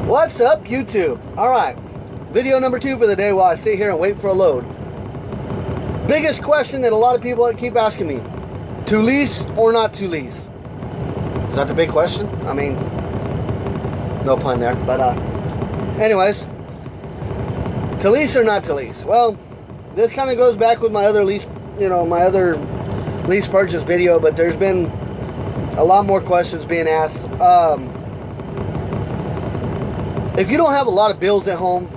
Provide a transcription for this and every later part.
What's up, YouTube? Alright, video number 2 for the day while I sit here and wait for a load. Biggest question that a lot of people keep asking me: to lease or not to lease? Is that the big question? I mean, no pun there, but anyways, to lease or not to lease? Well, this kind of goes back with my other lease, my other lease purchase video, but there's been a lot more questions being asked. If you don't have a lot of bills at home,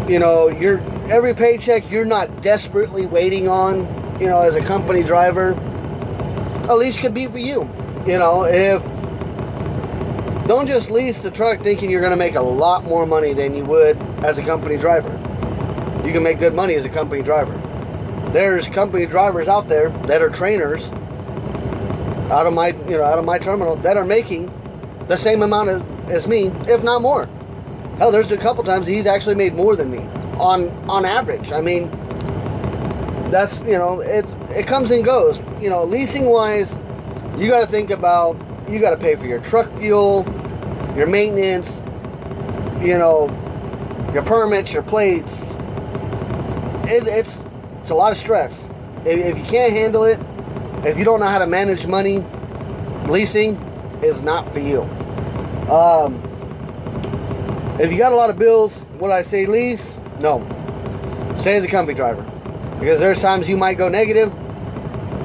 every paycheck you're not desperately waiting on, as a company driver, a lease could be for you. If don't just lease the truck thinking you're going to make a lot more money than you would as a company driver. You can make good money as a company driver. There's company drivers out there that are trainers out of my terminal that are making the same amount as me, if not more. Hell, there's a couple times he's actually made more than me on average. I mean, that's it comes and goes. Leasing wise, you got to think about, you got to pay for your truck fuel, your maintenance, your permits, your plates. It's a lot of stress. If you can't handle it, if you don't know how to manage money, leasing is not for you. If you got a lot of bills, would I say lease? No. Stay as a company driver. Because there's times you might go negative.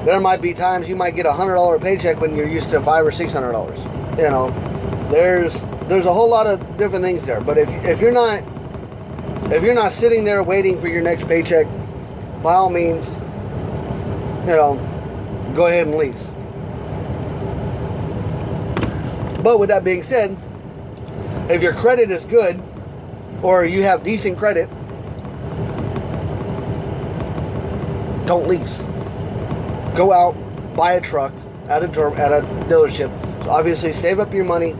There might be times you might get a $100 paycheck when you're used to $500 or $600. There's a whole lot of different things there. But if you're not sitting there waiting for your next paycheck, by all means, go ahead and lease. But with that being said, if your credit is good, or you have decent credit, don't lease. Go out, buy a truck at a dealership. So obviously, save up your money,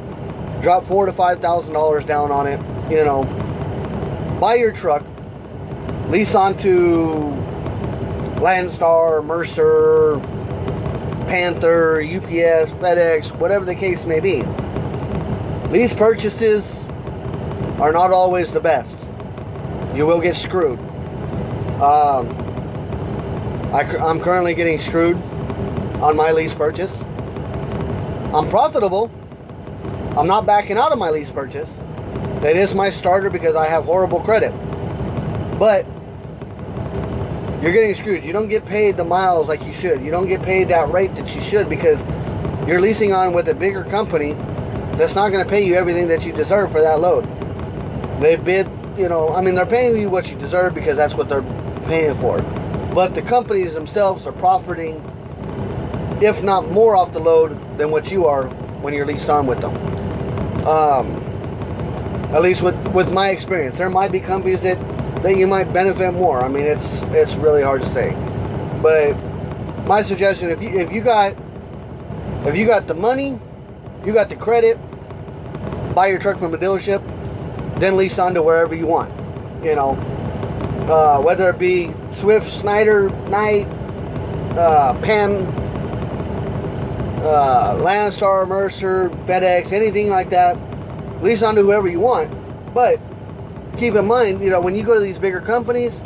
drop $4,000 to $5,000 down on it. Buy your truck, lease onto Landstar, Mercer, Panther, UPS, FedEx, whatever the case may be. Lease purchases are not always the best. You will get screwed. I'm currently getting screwed on my lease purchase. I'm profitable. I'm not backing out of my lease purchase. That is my starter because I have horrible credit. But you're getting screwed. You don't get paid the miles like you should. You don't get paid that rate that you should because you're leasing on with a bigger company that's not going to pay you everything that you deserve for that load. They bid, they're paying you what you deserve because that's what they're paying for. But the companies themselves are profiting, if not more off the load than what you are when you're leased on with them. At least with my experience. There might be companies that you might benefit more. I mean, it's really hard to say. But my suggestion, if you got the money, you got the credit, buy your truck from a dealership, then lease on to wherever you want. Whether it be Swift, Snyder, Knight, Penn, Landstar, Mercer, FedEx, anything like that, lease on to whoever you want. But keep in mind, when you go to these bigger companies,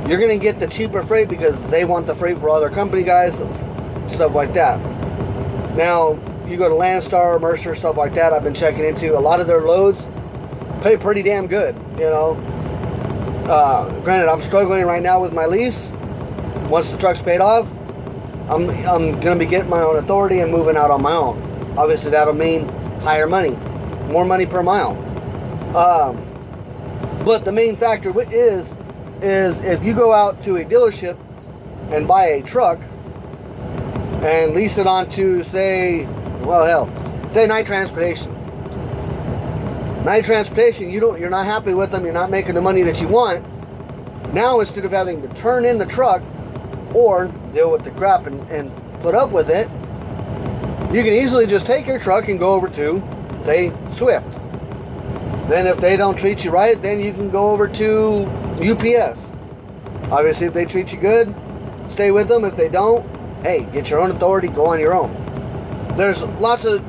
you're going to get the cheaper freight because they want the freight for all their company guys, stuff like that. Now, you go to Landstar, Mercer, stuff like that, I've been checking into, a lot of their loads pay pretty damn good, Granted, I'm struggling right now with my lease. Once the truck's paid off, I'm going to be getting my own authority and moving out on my own. Obviously, that'll mean higher money, more money per mile. But the main factor is if you go out to a dealership and buy a truck and lease it onto, say Night Transportation. Night Transportation, you're not happy with them, you're not making the money that you want. Now, instead of having to turn in the truck or deal with the crap and put up with it, you can easily just take your truck and go over to, say, Swift. Then if they don't treat you right, then you can go over to UPS. Obviously, if they treat you good, stay with them. If they don't, hey, get your own authority, go on your own. There's lots of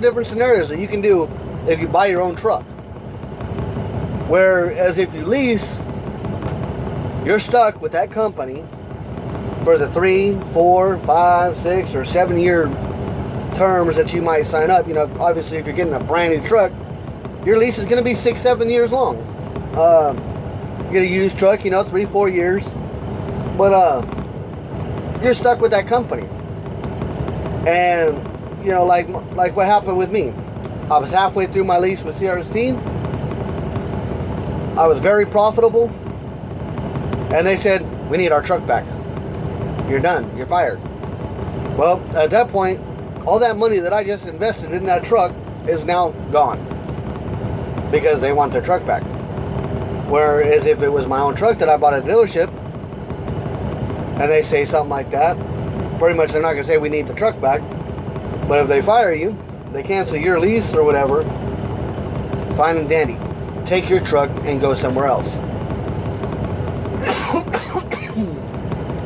different scenarios that you can do if you buy your own truck. Whereas if you lease, you're stuck with that company for the 3, 4, 5, 6, or 7 year terms that you might sign up. You know, obviously if you're getting a brand new truck, your lease is going to be 6, 7 years long. You get a used truck, you know, 3, 4 years. But you're stuck with that company. And, you know, like what happened with me. I was halfway through my lease with CRST. I was very profitable. And they said, we need our truck back. You're done. You're fired. Well, at that point, all that money that I just invested in that truck is now gone. Because they want their truck back. Whereas if it was my own truck that I bought at a dealership, and they say something like that, pretty much they're not going to say we need the truck back. But if they fire you, they cancel your lease or whatever, fine and dandy. Take your truck and go somewhere else.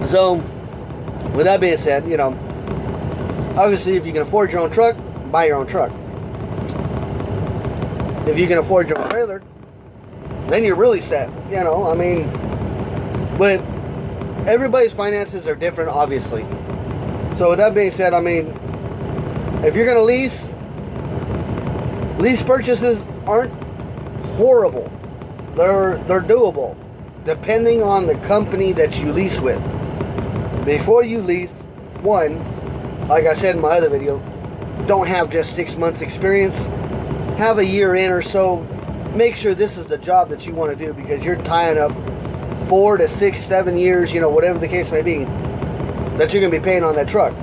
So, with that being said, you know, obviously if you can afford your own truck, buy your own truck. If you can afford your own trailer, then you're really set. You know, I mean, but everybody's finances are different, obviously. So with that being said, I mean, if you're going to lease purchases aren't horrible. They're doable, depending on the company that you lease with. Before you lease, one, like I said in my other video, don't have just 6 months experience. Have a year in or so. Make sure this is the job that you want to do, because you're tying up 4 to 6, 7 years, you know, whatever the case may be, that you're going to be paying on that truck.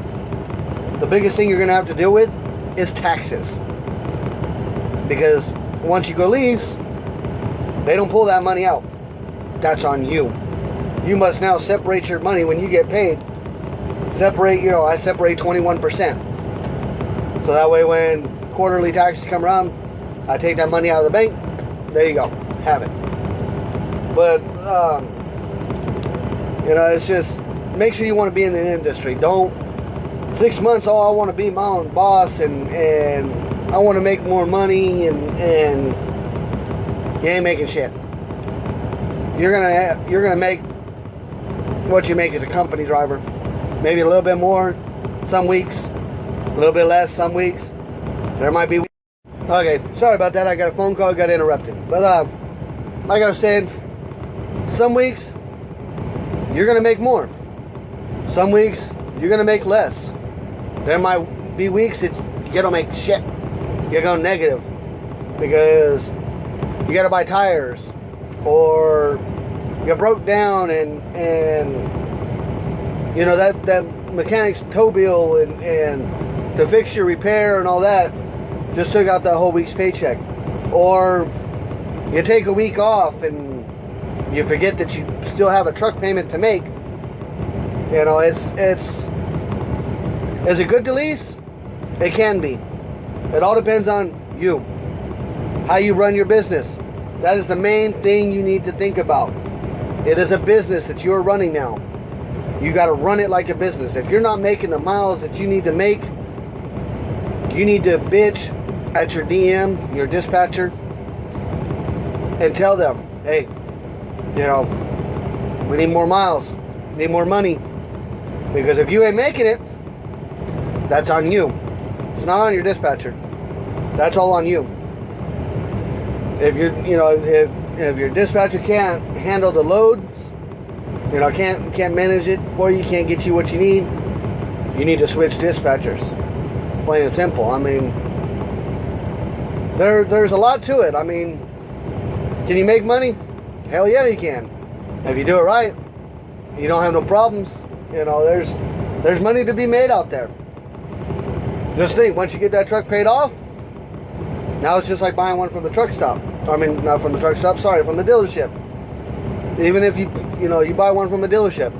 The biggest thing you're going to have to deal with is taxes. Because once you go lease, they don't pull that money out. That's on you. You must now separate your money when you get paid. Separate, you know, I separate 21%. So that way when quarterly taxes come around, I take that money out of the bank. There you go. Have it. But, you know, it's just, make sure you want to be in the industry. Don't, 6 months, oh, I want to be my own boss and I want to make more money and you ain't making shit. You're gonna make what you make as a company driver. Maybe a little bit more some weeks, a little bit less some weeks. There might be. Okay, sorry about that. I got a phone call, got interrupted. But like I was saying, some weeks you're gonna make more. Some weeks you're gonna make less. There might be weeks that you don't make shit. You go negative because you gotta buy tires, or you broke down and you know that mechanic's tow bill and to fix your repair and all that just took out that whole week's paycheck. Or you take a week off and you forget that you still have a truck payment to make. You know, is it good to lease? It can be. It all depends on you, how you run your business. That is the main thing you need to think about. It is a business that you're running now. You got to run it like a business. If you're not making the miles that you need to make, you need to bitch at your DM, your dispatcher, and tell them, hey, you know, we need more miles, we need more money. Because if you ain't making it, that's on you. It's not on your dispatcher. That's all on you. If you're, you know, if your dispatcher can't handle the loads, you know, can't manage it for you, can't get you what you need to switch dispatchers. Plain and simple. I mean, there's a lot to it. I mean, can you make money? Hell yeah, you can. If you do it right, you don't have no problems. You know, there's money to be made out there. Just think, once you get that truck paid off, now it's just like buying one from the truck stop. I mean, not from the truck stop, sorry, from the dealership. Even if you buy one from a dealership,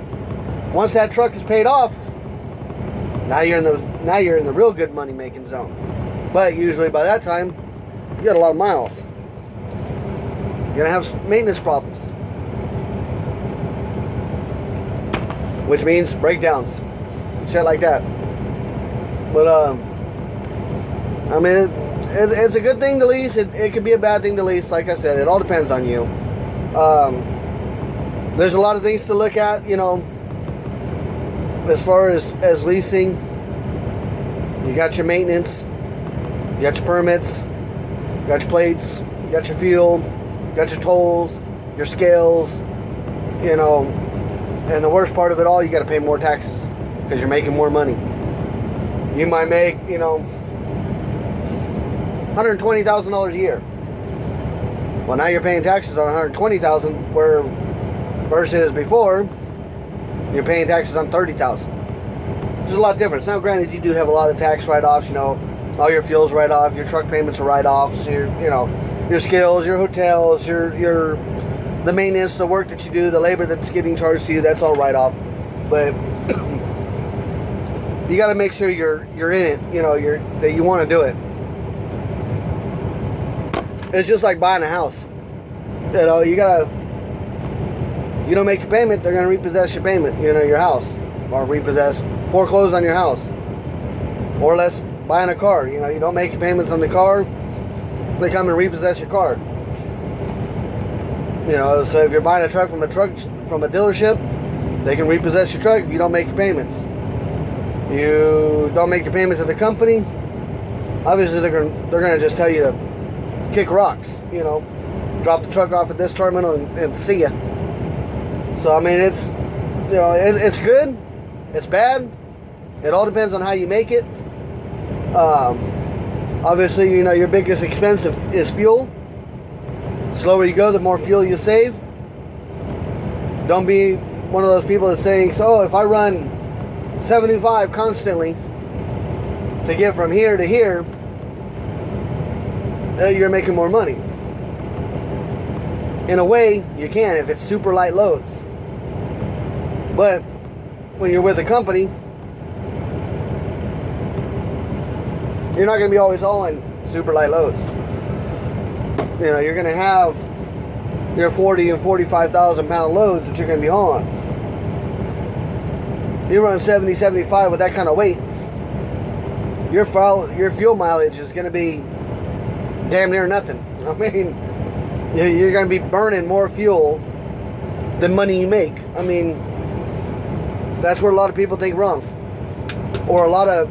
once that truck is paid off, now you're in the real good money making zone. But usually by that time, you got a lot of miles. You're gonna have maintenance problems, which means breakdowns, shit like that. But I mean, it's a good thing to lease. It could be a bad thing to lease. Like I said, it all depends on you. There's a lot of things to look at, you know, as far as leasing. You got your maintenance, you got your permits, you got your plates, you got your fuel, you got your tolls, your scales, you know, and the worst part of it all, you got to pay more taxes because you're making more money. You might make, you know, $120,000 a year. Well, now you're paying taxes on $120,000, where versus before you're paying taxes on $30,000. There's a lot of difference. Now, granted, you do have a lot of tax write-offs. You know, all your fuels write-off, your truck payments are write-offs. Your skills, your hotels, the maintenance, the work that you do, the labor that's getting charged to you. That's all write-off. But you got to make sure you're in it. You know, that you want to do it. It's just like buying a house. You know, you don't make your payment, they're going to repossess your payment, you know, your house. Or foreclose on your house. Or less, buying a car. You know, you don't make your payments on the car, they come and repossess your car. You know, so if you're buying a truck from a dealership, they can repossess your truck if you don't make your payments. You don't make your payments at the company, obviously they're going to just tell you to kick rocks, you know, drop the truck off at this terminal and see ya. So I mean, it's, you know, it's good, it's bad, it all depends on how you make it. Obviously, you know, your biggest expense is fuel. The slower you go, the more fuel you save. Don't be one of those people that's saying, so if I run 75 constantly to get from here to here, you're making more money. In a way, you can if it's super light loads. But when you're with a company, you're not going to be always hauling super light loads. You know, you're going to have your 40 and 45,000 pound loads that you're going to be hauling. You run 70, 75 with that kind of weight, your fuel mileage is going to be damn near nothing. I mean, you're going to be burning more fuel than money you make. I mean, that's where a lot of people think wrong. Or a lot of,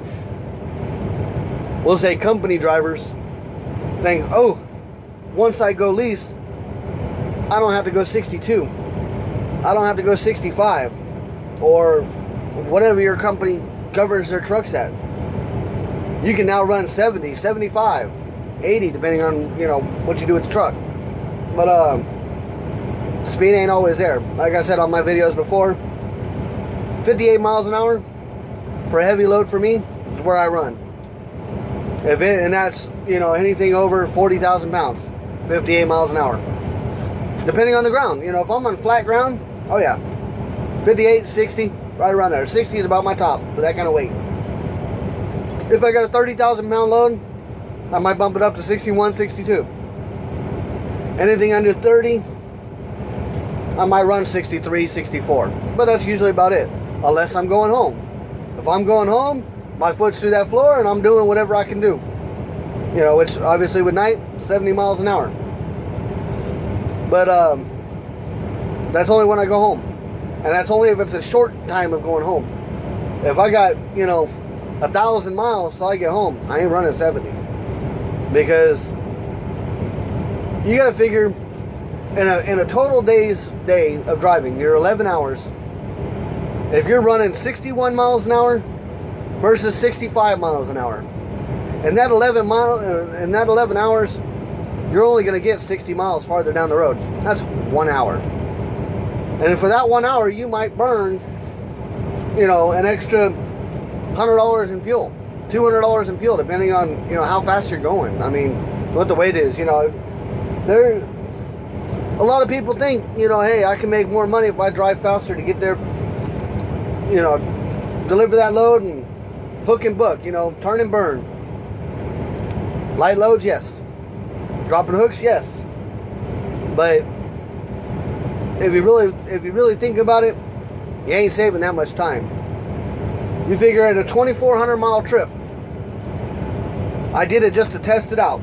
we'll say, company drivers think, oh, once I go lease, I don't have to go 62. I don't have to go 65. Or whatever your company governs their trucks at. You can now run 70, 75. 80, depending on, you know, what you do with the truck. But speed ain't always there. Like I said on my videos before, 58 miles an hour for a heavy load for me is where I run. And that's, you know, anything over 40,000 pounds, 58 miles an hour. Depending on the ground. You know, if I'm on flat ground, oh yeah, 58, 60, right around there. 60 is about my top for that kind of weight. If I got a 30,000 pound load, I might bump it up to 61, 62. Anything under 30, I might run 63, 64. But that's usually about it, unless I'm going home. If I'm going home, my foot's through that floor and I'm doing whatever I can do. You know, which obviously with night, 70 miles an hour. But that's only when I go home. And that's only if it's a short time of going home. If I got, you know, 1,000 miles till I get home, I ain't running 70. Because you got to figure in a total day of driving, your 11 hours, if you're running 61 miles an hour versus 65 miles an hour, and that 11 hours, you're only going to get 60 miles farther down the road. That's 1 hour. And for that 1 hour, you might burn, you know, an extra $100 in fuel. $200 in fuel, depending on, you know, how fast you're going. I mean, what the weight is, you know. A lot of people think, you know, hey, I can make more money if I drive faster to get there, you know, deliver that load and hook and book, you know, turn and burn. Light loads, yes. Dropping hooks, yes. But if you really think about it, you ain't saving that much time. You figure at a 2,400 mile trip, I did it just to test it out.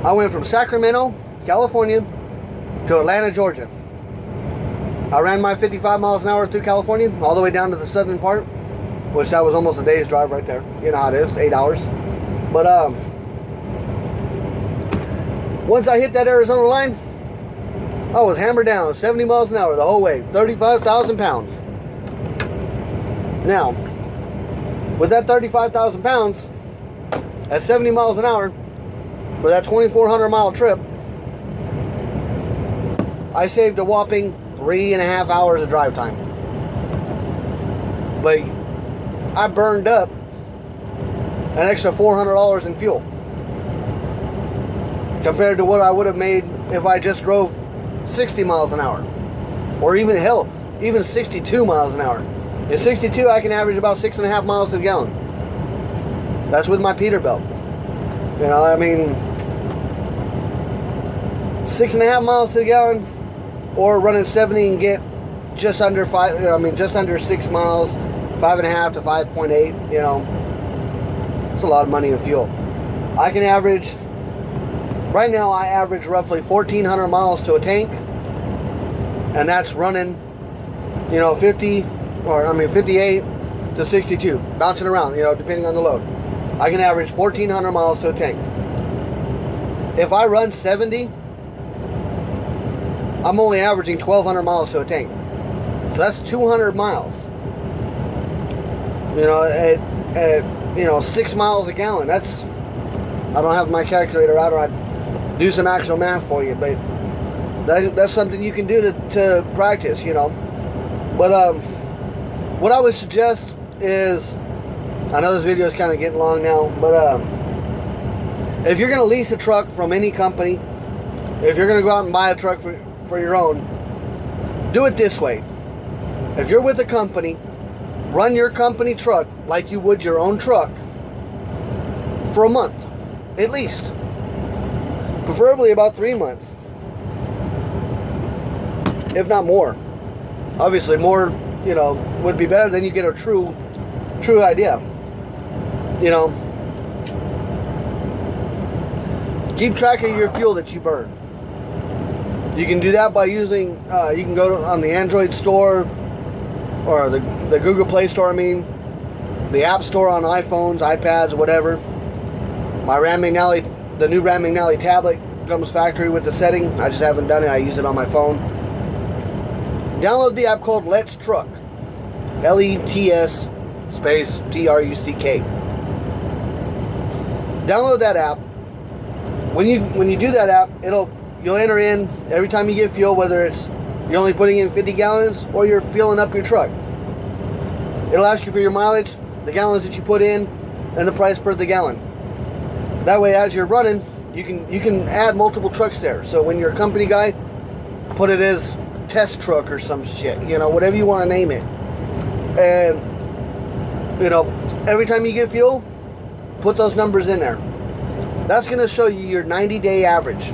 I went from Sacramento, California to Atlanta, Georgia. I ran my 55 miles an hour through California all the way down to the southern part, which that was almost a day's drive right there. You know how it is, 8 hours. But once I hit that Arizona line, I was hammered down 70 miles an hour the whole way, 35,000 pounds. Now, with that 35,000 pounds at 70 miles an hour for that 2,400 mile trip, I saved a whopping 3.5 hours of drive time. But I burned up an extra $400 in fuel compared to what I would have made if I just drove 60 miles an hour, or even hell, even 62 miles an hour. In 62, I can average about 6.5 miles to the gallon. That's with my Peterbilt. You know, I mean, 6.5 miles to the gallon, or running 70 and get just under 5. I mean, just under 6 miles, 5.5 to 5.8. You know, it's a lot of money in fuel. I can average. Right now, I average roughly 1,400 miles to a tank, and that's running, you know, 58 to 62, bouncing around, you know, depending on the load. I can average 1,400 miles to a tank. If I run 70, I'm only averaging 1,200 miles to a tank. So that's 200 miles. You know, at 6 miles a gallon. That's, I don't have my calculator out, or I'd do some actual math for you, but that's something you can do to practice, you know. But what I would suggest is, I know this video is kind of getting long now, but if you're going to lease a truck from any company, if you're going to go out and buy a truck for your own, do it this way. If you're with a company, run your company truck like you would your own truck for a month, at least. Preferably about 3 months, if not more. Obviously, more, you know, would be better. Then you get a true idea. You know, keep track of your fuel that you burn. You can do that by using. You can go on the Android store or the Google Play Store. I mean, the App Store on iPhones, iPads, whatever. My the new Ram McNally tablet comes factory with the setting. I just haven't done it. I use it on my phone. Download the app called Let's Truck. LETS space TRUCK. Download that app. When you do that app, you'll enter in every time you get fuel, whether it's you're only putting in 50 gallons or you're filling up your truck. It'll ask you for your mileage, the gallons that you put in, and the price per the gallon. That way, as you're running, you can add multiple trucks there. So when you're a company guy, put it as test truck or some shit, you know, whatever you want to name it. And, you know, every time you get fuel, put those numbers in there. That's going to show you your 90-day average,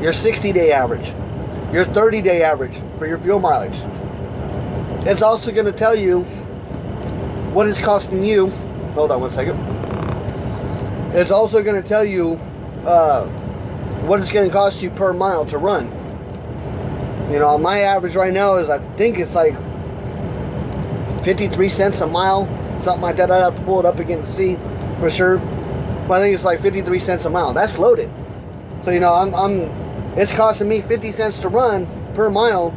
your 60-day average, your 30-day average for your fuel mileage. It's also going to tell you what it's costing you. Hold on one second. It's also going to tell you what it's going to cost you per mile to run. You know, my average right now is, I think it's like 53 cents a mile, something like that. I'd have to pull it up again to see for sure. But I think it's like 53 cents a mile. That's loaded. So, you know, it's costing me 50 cents to run per mile,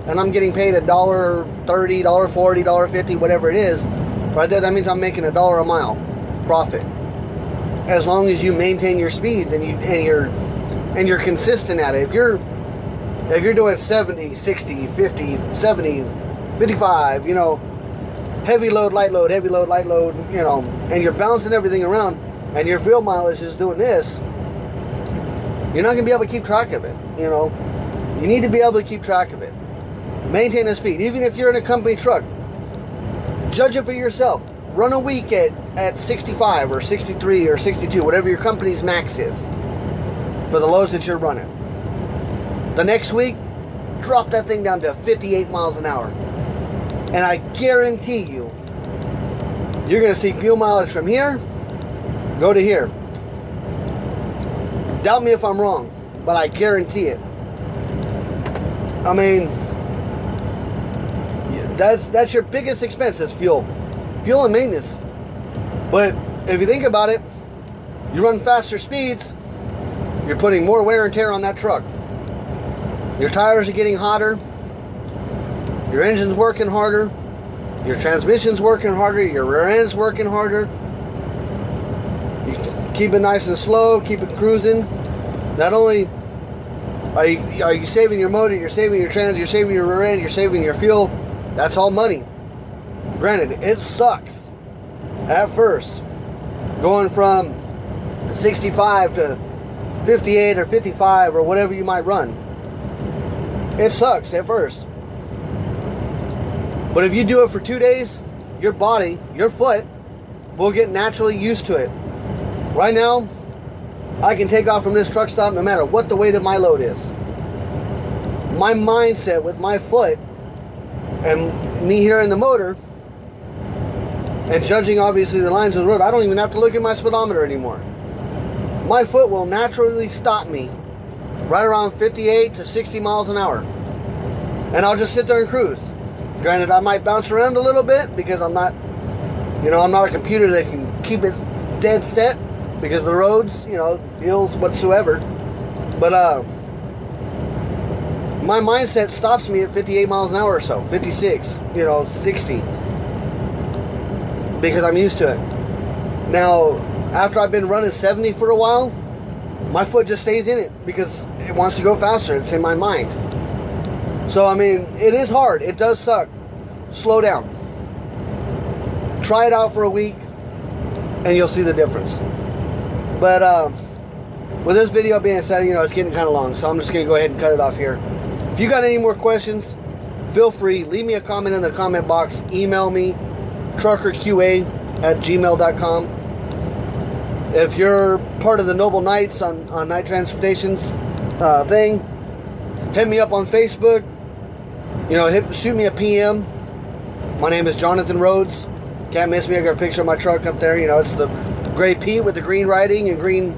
and I'm getting paid $1.30, $1.40, $1.50, whatever it is. Right there, that means I'm making $1 a mile profit. As long as you maintain your speeds and you're consistent at it. If you're doing 70, 60, 50, 70, 55, you know, heavy load, light load, heavy load, light load, you know, and you're bouncing everything around, and your fuel mileage is doing this, you're not going to be able to keep track of it, you know. You need to be able to keep track of it. Maintain a speed. Even if you're in a company truck, judge it for yourself. Run a week at 65 or 63 or 62, whatever your company's max is for the loads that you're running. The next week, drop that thing down to 58 miles an hour. And I guarantee you, you're going to see fuel mileage from here go to here. Doubt me if I'm wrong, but I guarantee it. I mean, that's your biggest expense is fuel and maintenance. But if you think about it, you run faster speeds, you're putting more wear and tear on that truck. Your tires are getting hotter, your engine's working harder, your transmission's working harder, your rear end's working harder. You keep it nice and slow, keep it cruising. Not only are you saving your motor, you're saving your trans, you're saving your rear end, you're saving your fuel. That's all money. Granted, it sucks at first, going from 65 to 58 or 55 or whatever you might run. It sucks at first. But if you do it for 2 days, your body, your foot, will get naturally used to it. Right now, I can take off from this truck stop no matter what the weight of my load is. My mindset with my foot and me hearing the motor and judging obviously the lines of the road, I don't even have to look at my speedometer anymore. My foot will naturally stop me right around 58 to 60 miles an hour. And I'll just sit there and cruise. Granted, I might bounce around a little bit because I'm not a computer that can keep it dead set because of the roads, hills whatsoever. But my mindset stops me at 58 miles an hour or so, 56, 60. Because I'm used to it. Now, after I've been running 70 for a while, my foot just stays in it because it wants to go faster. It's in my mind. So, I mean, it is hard. It does suck. Slow down. Try it out for a week, and you'll see the difference. But with this video being said, it's getting kind of long, so I'm just going to go ahead and cut it off here. If you got any more questions, feel free. Leave me a comment in the comment box. Email me, truckerqa@gmail.com. If you're part of the Noble Knights on Night Transportation's thing, hit me up on Facebook. Shoot me a PM. My name is Jonathan Rhodes. Can't miss me. I got a picture of my truck up there. It's the gray Pete with the green writing and green.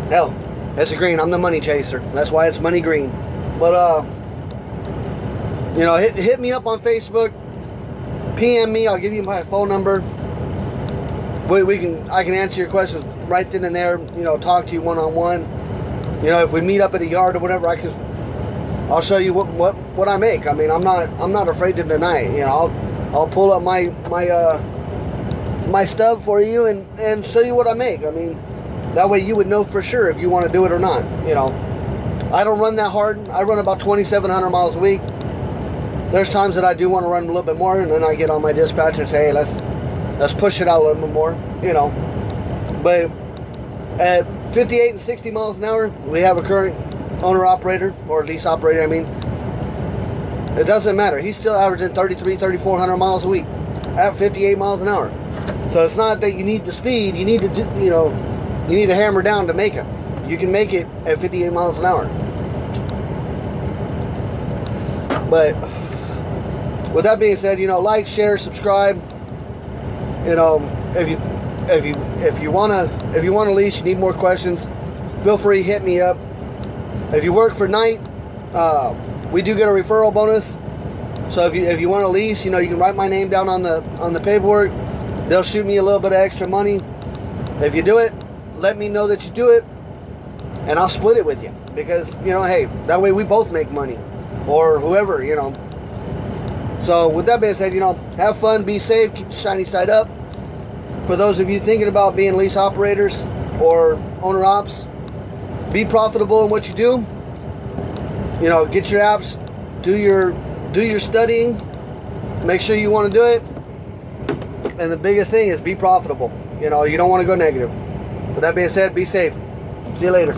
Hell, it's a green. I'm the money chaser. That's why it's money green. But hit me up on Facebook. PM me. I'll give you my phone number. I can answer your questions right then and there. Talk to you one-on-one. If we meet up at a yard or whatever, I'll show you what I make. I mean, I'm not afraid to deny it. I'll pull up my stub for you and show you what I make. I mean, that way you would know for sure if you want to do it or not. I don't run that hard. I run about 2,700 miles a week. There's times that I do want to run a little bit more, and then I get on my dispatch and say, hey, let's push it out a little bit more. But at 58 and 60 miles an hour, we have a current owner-operator, or lease operator, it doesn't matter. He's still averaging 3,400 miles a week at 58 miles an hour. So it's not that you need the speed. You need to you need to hammer down to make it. You can make it at 58 miles an hour. But with that being said, like, share, subscribe. If you wanna lease, you need more questions, feel free, hit me up. If you work for Night, we do get a referral bonus. So if you want to lease, you can write my name down on the paperwork. They'll shoot me a little bit of extra money. If you do it, let me know that you do it, and I'll split it with you. Because hey, that way we both make money, or whoever. So with that being said, have fun, be safe, keep the shiny side up. For those of you thinking about being lease operators or owner ops, be profitable in what you do. Get your apps, do your studying, make sure you want to do it, and the biggest thing is be profitable. You don't want to go negative. With that being said, be safe. See you later.